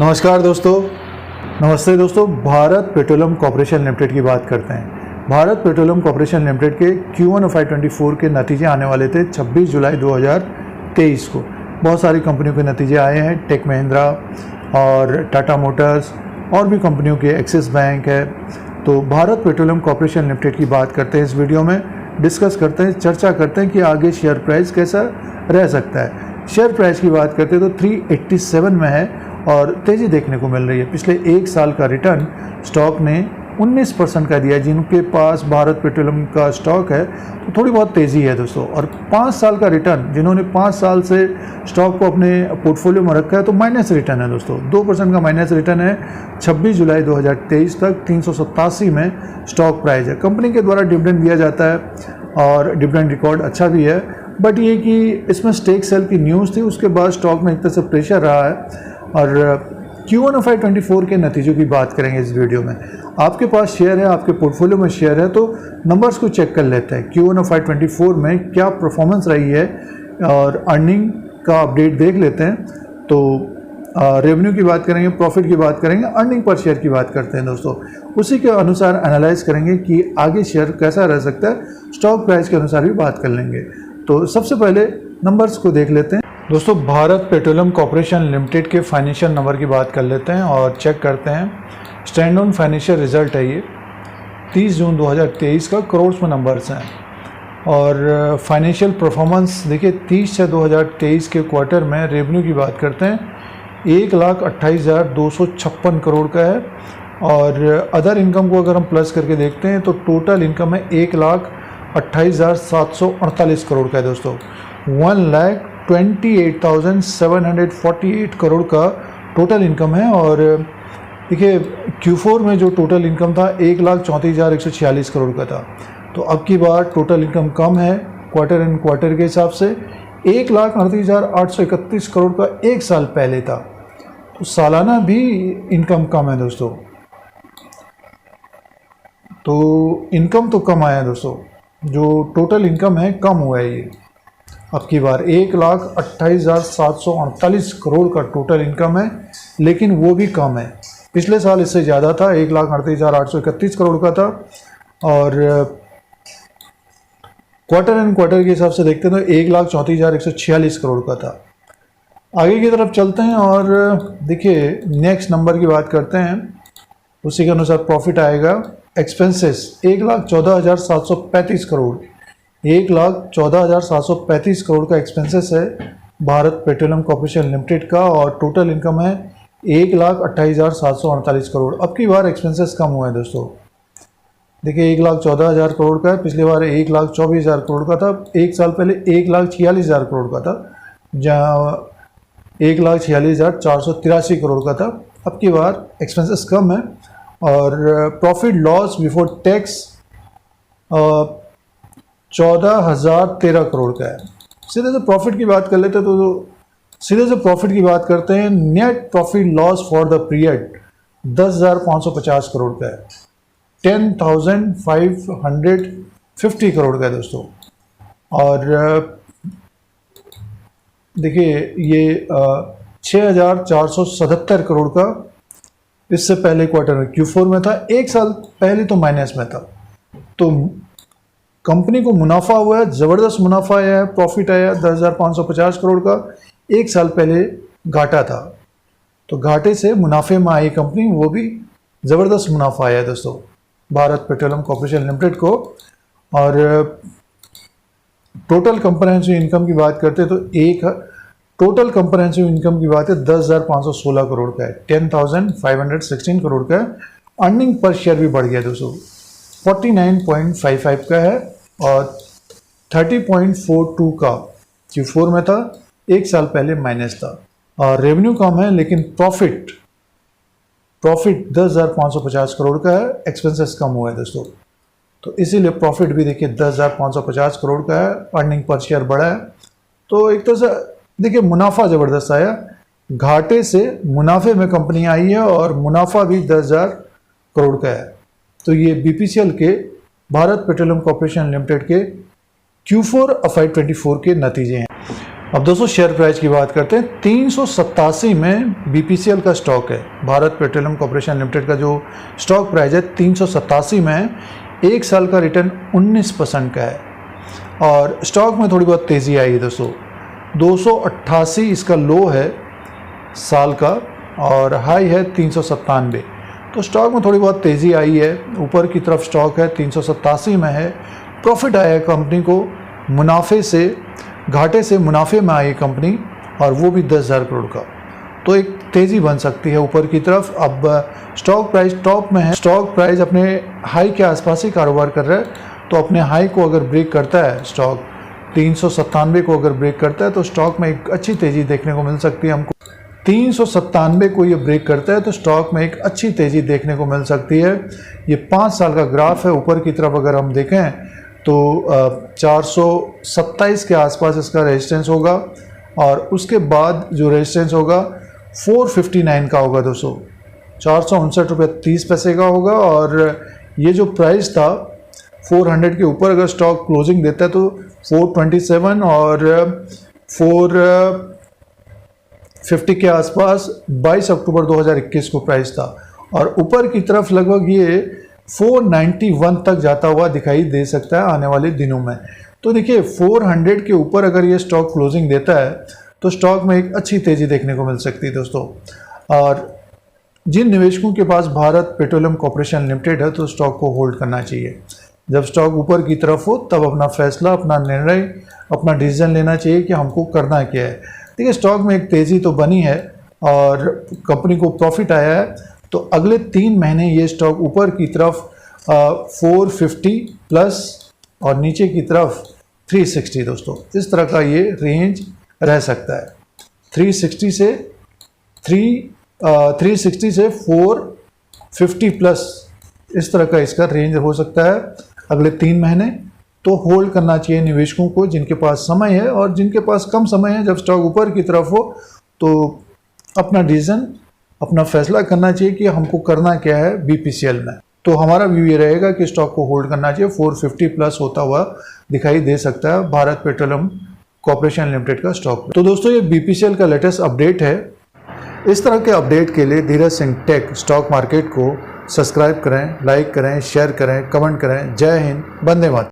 नमस्कार दोस्तों। नमस्ते दोस्तों। भारत पेट्रोलियम कॉर्पोरेशन लिमिटेड की बात करते हैं। भारत पेट्रोलियम कॉर्पोरेशन लिमिटेड के Q1 FY24 के नतीजे आने वाले थे 26 जुलाई 2023 को। बहुत सारी कंपनियों के नतीजे आए हैं, टेक महिंद्रा और टाटा मोटर्स और भी कंपनियों के, एक्सिस बैंक है। तो भारत पेट्रोलियम कॉर्पोरेशन लिमिटेड की बात करते हैं। इस वीडियो में डिस्कस करते हैं, चर्चा करते हैं कि आगे शेयर प्राइस कैसा रह सकता है। शेयर प्राइस की बात करते हैं तो 387 में है और तेज़ी देखने को मिल रही है। पिछले एक साल का रिटर्न स्टॉक ने 19% का दिया। जिनके पास भारत पेट्रोलियम का स्टॉक है तो थोड़ी बहुत तेज़ी है दोस्तों। और 5 साल का रिटर्न, जिन्होंने 5 साल से स्टॉक को अपने पोर्टफोलियो में रखा है तो माइनस रिटर्न है दोस्तों। 2% का माइनस रिटर्न है। 26 जुलाई 2023 तक 387 में स्टॉक प्राइस है। कंपनी के द्वारा डिविडेंड दिया जाता है और डिविडेंड रिकॉर्ड अच्छा भी है। बट ये कि इसमें स्टेक सेल की न्यूज़ थी, उसके बाद स्टॉक में एक तरह से प्रेशर रहा है। और Q1 FY24 के नतीजों की बात करेंगे इस वीडियो में। आपके पास शेयर है, आपके पोर्टफोलियो में शेयर है तो नंबर्स को चेक कर लेते हैं। Q1 FY24 में क्या परफॉर्मेंस रही है और अर्निंग का अपडेट देख लेते हैं। तो रेवेन्यू की बात करेंगे, प्रॉफिट की बात करेंगे, अर्निंग पर शेयर की बात करते हैं दोस्तों। उसी के अनुसार एनालाइज करेंगे कि आगे शेयर कैसा रह सकता है। स्टॉक प्राइस के अनुसार भी बात कर लेंगे। तो सबसे पहले नंबर्स को देख लेते हैं दोस्तों। भारत पेट्रोलियम कॉर्पोरेशन लिमिटेड के फाइनेंशियल नंबर की बात कर लेते हैं और चेक करते हैं। स्टैंड ऑन फाइनेंशियल रिजल्ट है ये 30 जून 2023 का, करोड़ में नंबर्स हैं। और फाइनेंशियल परफॉर्मेंस देखिए 30/6/2023 के क्वार्टर में रेवेन्यू की बात करते हैं 1,28,256 करोड़ का है। और अदर इनकम को अगर हम प्लस करके देखते हैं तो टोटल इनकम है 1,28,748 करोड़ का है दोस्तों। 1,28,748 करोड़ का टोटल इनकम है। और देखिए Q4 में जो टोटल इनकम था 1,34,146 करोड़ का था। तो अब की बार टोटल इनकम कम है क्वार्टर एंड क्वार्टर के हिसाब से। 1,38,831 करोड़ का एक साल पहले था। तो सालाना भी इनकम कम है दोस्तों। तो इनकम तो कम आया है दोस्तों, जो टोटल इनकम है कम हुआ है ये। अब की बार 1,28,748 करोड़ का टोटल इनकम है, लेकिन वो भी कम है। पिछले साल इससे ज़्यादा था, 1,38,831 करोड़ का था। और क्वार्टर एंड क्वार्टर के हिसाब से देखते हैं तो 1,34,146 करोड़ का था। आगे की तरफ चलते हैं और देखिए नेक्स्ट नंबर की बात करते हैं। उसी के अनुसार प्रॉफिट आएगा। एक्सपेंसेस 1,14,735 करोड़, 1,14,735 करोड़ का एक्सपेंसेस है भारत पेट्रोलियम कॉर्पोरेशन लिमिटेड का। और टोटल इनकम है 1,28,748 करोड़। अब की बार एक्सपेंसेस कम हुए हैं दोस्तों। देखिए 1,14,000 करोड़ का है, पिछली बार 1,24,000 करोड़ का था। एक साल पहले 1,46,000 करोड़ का था, जहाँ 1,46,483 करोड़ का था। अब की बार एक्सपेंसेस कम है। और profit loss before tax 14,013 crore का है। सीधे से प्रॉफिट की बात कर लेते हैं तो सीधे से प्रॉफिट की बात करते हैं। Net profit loss for the period 10,550 crore का है। 10,550 करोड़ का है दोस्तों। और देखिए ये 6,477 करोड़ का इससे पहले क्वार्टर में Q4 में था। एक साल पहले तो माइनस में था। तो कंपनी को मुनाफा हुआ है, ज़बरदस्त मुनाफा आया है, प्रॉफिट आया 10,550 करोड़ का। एक साल पहले घाटा था, तो घाटे से मुनाफे में आई कंपनी, वो भी ज़बरदस्त मुनाफा आया है दोस्तों भारत पेट्रोलियम कॉर्पोरेशन लिमिटेड को। और टोटल कंप्रहेंसिव इनकम की बात करते हैं तो टोटल कंप्रहेंसिव इनकम की बात है 10,516 करोड़ का है। 10,516 करोड़ का है। अर्निंग पर शेयर भी बढ़ गया दोस्तों, 49.55 का है और 30.42 का Q4 में था। एक साल पहले माइनस था। और रेवेन्यू कम है लेकिन प्रॉफिट 10,550 करोड़ का है। एक्सपेंसेस कम हुआ है दोस्तों, तो इसीलिए प्रॉफिट भी देखिए 10,550 करोड़ का है। अर्निंग पर शेयर बढ़ा है। तो एक तरह से देखिए मुनाफा ज़बरदस्त आया, घाटे से मुनाफे में कंपनी आई है और मुनाफा भी 10,000 करोड़ का है। तो ये BPCL के भारत पेट्रोलियम कॉर्पोरेशन लिमिटेड के Q4 FY24 के नतीजे हैं। अब दोस्तों शेयर प्राइस की बात करते हैं। 387 में BPCL का स्टॉक है, भारत पेट्रोलियम कॉर्पोरेशन लिमिटेड का जो स्टॉक प्राइस है 387 में है। 1 साल का रिटर्न 19% का है और स्टॉक में थोड़ी बहुत तेज़ी आई है दोस्तों। 288 इसका लो है साल का और हाई है 397। तो स्टॉक में थोड़ी बहुत तेज़ी आई है, ऊपर की तरफ स्टॉक है, 387 में है। प्रॉफिट आया है कंपनी को, मुनाफे से घाटे से मुनाफे में आई कंपनी और वो भी 10,000 करोड़ का। तो एक तेज़ी बन सकती है ऊपर की तरफ। अब स्टॉक प्राइस टॉप में है, स्टॉक प्राइस अपने हाई के आसपास ही कारोबार कर रहा है। तो अपने हाई को अगर ब्रेक करता है स्टॉक, 397 को अगर ब्रेक करता है तो स्टॉक में एक अच्छी तेज़ी देखने को मिल सकती है हमको। 397 को ये ब्रेक करता है तो स्टॉक में एक अच्छी तेज़ी देखने को मिल सकती है। ये 5 साल का ग्राफ है, ऊपर की तरफ अगर हम देखें तो 427 के आसपास इसका रेजिस्टेंस होगा और उसके बाद जो रेजिस्टेंस होगा 459 का होगा दोस्तों। 459 रुपये 30 पैसे का होगा और ये जो प्राइस था 400 के ऊपर अगर स्टॉक क्लोजिंग देता है तो 427 और 450 के आसपास 22 अक्टूबर 2021 को प्राइस था और ऊपर की तरफ लगभग ये 491 तक जाता हुआ दिखाई दे सकता है आने वाले दिनों में। तो देखिए 400 के ऊपर अगर ये स्टॉक क्लोजिंग देता है तो स्टॉक में एक अच्छी तेज़ी देखने को मिल सकती है दोस्तों। और जिन निवेशकों के पास भारत पेट्रोलियम कॉर्पोरेशन लिमिटेड है तो स्टॉक को होल्ड करना चाहिए। जब स्टॉक ऊपर की तरफ हो तब अपना फैसला, अपना निर्णय, अपना डिसीजन लेना चाहिए कि हमको करना क्या है। देखिए स्टॉक में एक तेज़ी तो बनी है और कंपनी को प्रॉफिट आया है, तो अगले 3 महीने ये स्टॉक ऊपर की तरफ 450 प्लस और नीचे की तरफ 360 दोस्तों, इस तरह का ये रेंज रह सकता है। 360 से 450 प्लस इस तरह का इसका रेंज हो सकता है अगले 3 महीने। तो होल्ड करना चाहिए निवेशकों को जिनके पास समय है, और जिनके पास कम समय है जब स्टॉक ऊपर की तरफ हो तो अपना डिसीजन, अपना फैसला करना चाहिए कि हमको करना क्या है BPCL में। तो हमारा व्यू ये रहेगा कि स्टॉक को होल्ड करना चाहिए। 450 प्लस होता हुआ दिखाई दे सकता है भारत पेट्रोलियम कॉर्पोरेशन लिमिटेड का स्टॉक। तो दोस्तों ये BPCL का लेटेस्ट अपडेट है। इस तरह के अपडेट के लिए Dheeraj Singh take stock market को सब्सक्राइब करें, लाइक करें, शेयर करें, कमेंट करें। जय हिंद, वंदे मातरम।